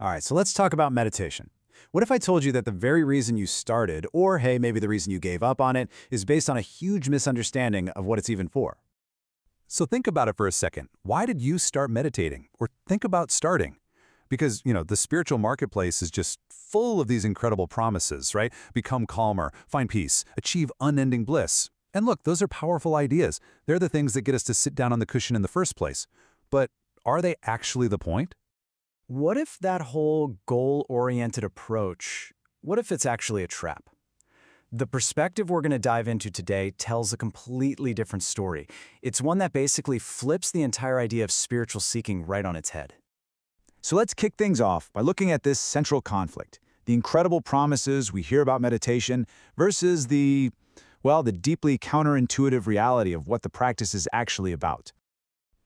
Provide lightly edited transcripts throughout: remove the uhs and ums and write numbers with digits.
All right, so let's talk about meditation. What if I told you that the very reason you started, or hey, maybe the reason you gave up on it, is based on a huge misunderstanding of what it's even for? So think about it for a second. Why did you start meditating? Or think about starting? Because, the spiritual marketplace is just full of these incredible promises, right? Become calmer, find peace, achieve unending bliss. And look, those are powerful ideas. They're the things that get us to sit down on the cushion in the first place. But are they actually the point? What if that whole goal-oriented approach, what if it's actually a trap? The perspective we're going to dive into today tells a completely different story. It's one that basically flips the entire idea of spiritual seeking right on its head. So let's kick things off by looking at this central conflict, the incredible promises we hear about meditation versus the deeply counterintuitive reality of what the practice is actually about.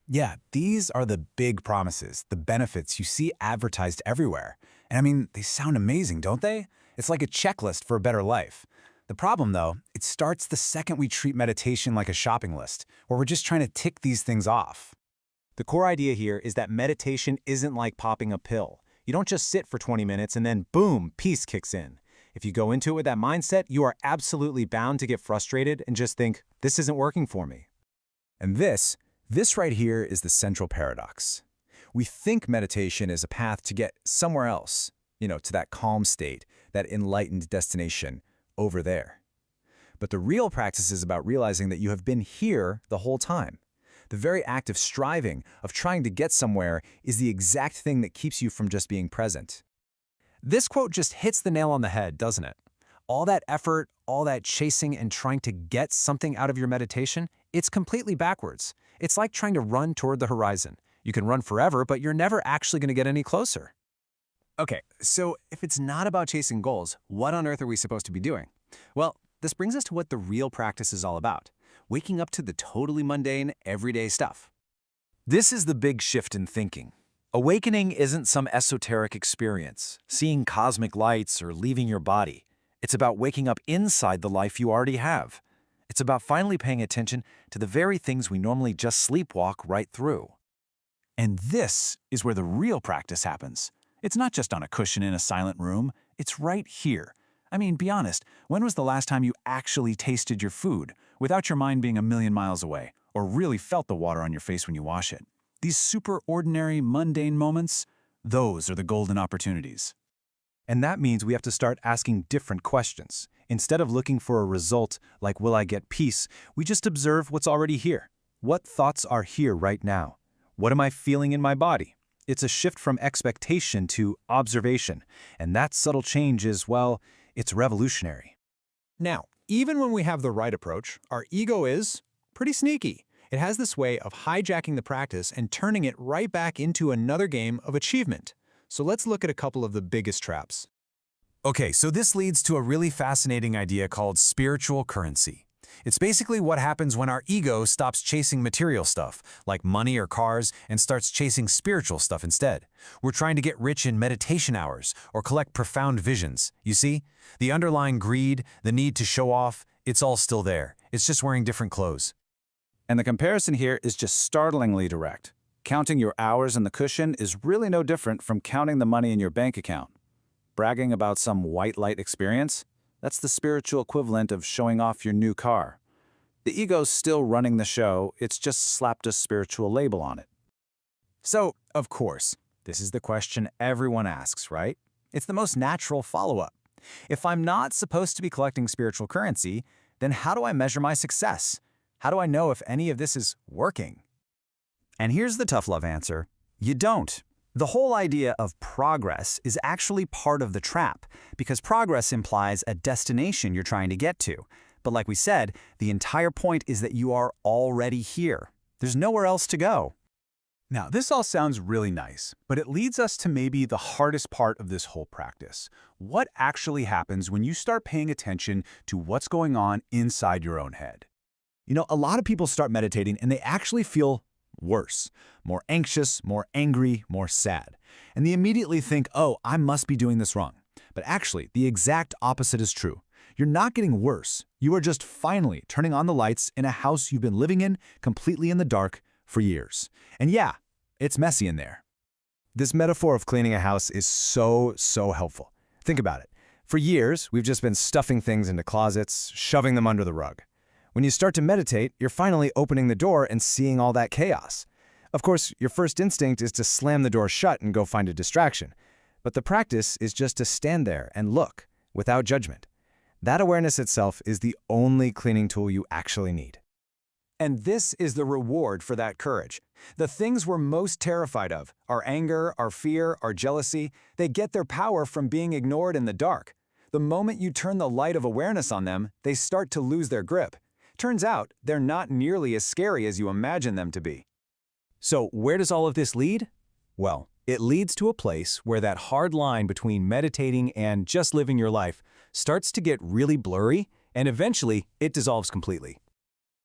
Yeah, these are the big promises, the benefits you see advertised everywhere. And I mean, they sound amazing, don't they? It's like a checklist for a better life. The problem, though, it starts the second we treat meditation like a shopping list, where we're just trying to tick these things off. The core idea here is that meditation isn't like popping a pill. You don't just sit for 20 minutes and then, boom, peace kicks in. If you go into it with that mindset, you are absolutely bound to get frustrated and just think, this isn't working for me. And this right here is the central paradox. We think meditation is a path to get somewhere else, to that calm state, that enlightened destination over there. But the real practice is about realizing that you have been here the whole time. The very act of striving, of trying to get somewhere, is the exact thing that keeps you from just being present. This quote just hits the nail on the head, doesn't it? All that effort, all that chasing and trying to get something out of your meditation, it's completely backwards. It's like trying to run toward the horizon. You can run forever, but you're never actually going to get any closer. Okay, so if it's not about chasing goals, what on earth are we supposed to be doing? Well, this brings us to what the real practice is all about. Waking up to the totally mundane, everyday stuff. This is the big shift in thinking. Awakening isn't some esoteric experience, seeing cosmic lights or leaving your body. It's about waking up inside the life you already have. It's about finally paying attention to the very things we normally just sleepwalk right through. And this is where the real practice happens. It's not just on a cushion in a silent room, it's right here. I mean, be honest, when was the last time you actually tasted your food without your mind being a million miles away, or really felt the water on your face when you wash it? These super ordinary, mundane moments, those are the golden opportunities. And that means we have to start asking different questions. Instead of looking for a result like, will I get peace, we just observe what's already here. What thoughts are here right now? What am I feeling in my body? It's a shift from expectation to observation, and that subtle change is, it's revolutionary. Now, even when we have the right approach, our ego is pretty sneaky. It has this way of hijacking the practice and turning it right back into another game of achievement. So let's look at a couple of the biggest traps. Okay, so this leads to a really fascinating idea called spiritual currency. It's basically what happens when our ego stops chasing material stuff, like money or cars, and starts chasing spiritual stuff instead. We're trying to get rich in meditation hours or collect profound visions. You see? The underlying greed, the need to show off, it's all still there. It's just wearing different clothes. And the comparison here is just startlingly direct. Counting your hours in the cushion is really no different from counting the money in your bank account. Bragging about some white light experience? That's the spiritual equivalent of showing off your new car. The ego's still running the show, it's just slapped a spiritual label on it. So, of course, this is the question everyone asks, right? It's the most natural follow-up. If I'm not supposed to be collecting spiritual currency, then how do I measure my success? How do I know if any of this is working? And here's the tough love answer. You don't. The whole idea of progress is actually part of the trap, because progress implies a destination you're trying to get to. But like we said, the entire point is that you are already here. There's nowhere else to go. Now, this all sounds really nice, but it leads us to maybe the hardest part of this whole practice. What actually happens when you start paying attention to what's going on inside your own head? A lot of people start meditating and they actually feel worse, more anxious, more angry, more sad. And they immediately think, oh, I must be doing this wrong. But actually, the exact opposite is true. You're not getting worse. You are just finally turning on the lights in a house you've been living in completely in the dark for years. And yeah, it's messy in there. This metaphor of cleaning a house is so helpful. Think about it. For years, we've just been stuffing things into closets, shoving them under the rug. When you start to meditate, you're finally opening the door and seeing all that chaos. Of course, your first instinct is to slam the door shut and go find a distraction. But the practice is just to stand there and look, without judgment. That awareness itself is the only cleaning tool you actually need. And this is the reward for that courage. The things we're most terrified of, our anger, our fear, our jealousy, they get their power from being ignored in the dark. The moment you turn the light of awareness on them, they start to lose their grip. Turns out, they're not nearly as scary as you imagine them to be. So where does all of this lead? Well, it leads to a place where that hard line between meditating and just living your life starts to get really blurry, and eventually it dissolves completely.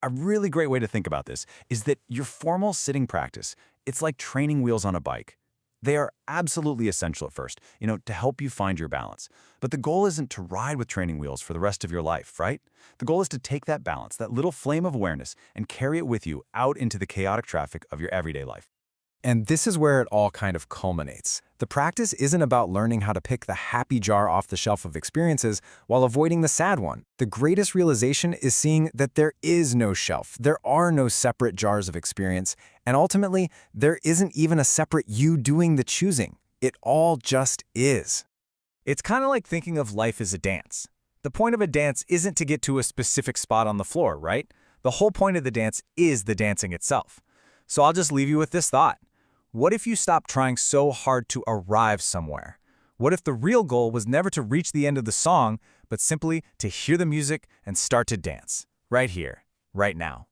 A really great way to think about this is that your formal sitting practice, it's like training wheels on a bike. They are absolutely essential at first, to help you find your balance. But the goal isn't to ride with training wheels for the rest of your life, right? The goal is to take that balance, that little flame of awareness, and carry it with you out into the chaotic traffic of your everyday life. And this is where it all kind of culminates. The practice isn't about learning how to pick the happy jar off the shelf of experiences while avoiding the sad one. The greatest realization is seeing that there is no shelf, there are no separate jars of experience, and ultimately, there isn't even a separate you doing the choosing. It all just is. It's kind of like thinking of life as a dance. The point of a dance isn't to get to a specific spot on the floor, right? The whole point of the dance is the dancing itself. So I'll just leave you with this thought. What if you stopped trying so hard to arrive somewhere? What if the real goal was never to reach the end of the song, but simply to hear the music and start to dance? Right here, right now.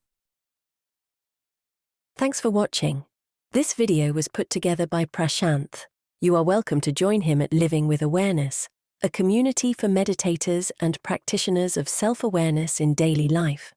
Thanks for watching. This video was put together by Prashanth. You are welcome to join him at Living with Awareness, a community for meditators and practitioners of self-awareness in daily life.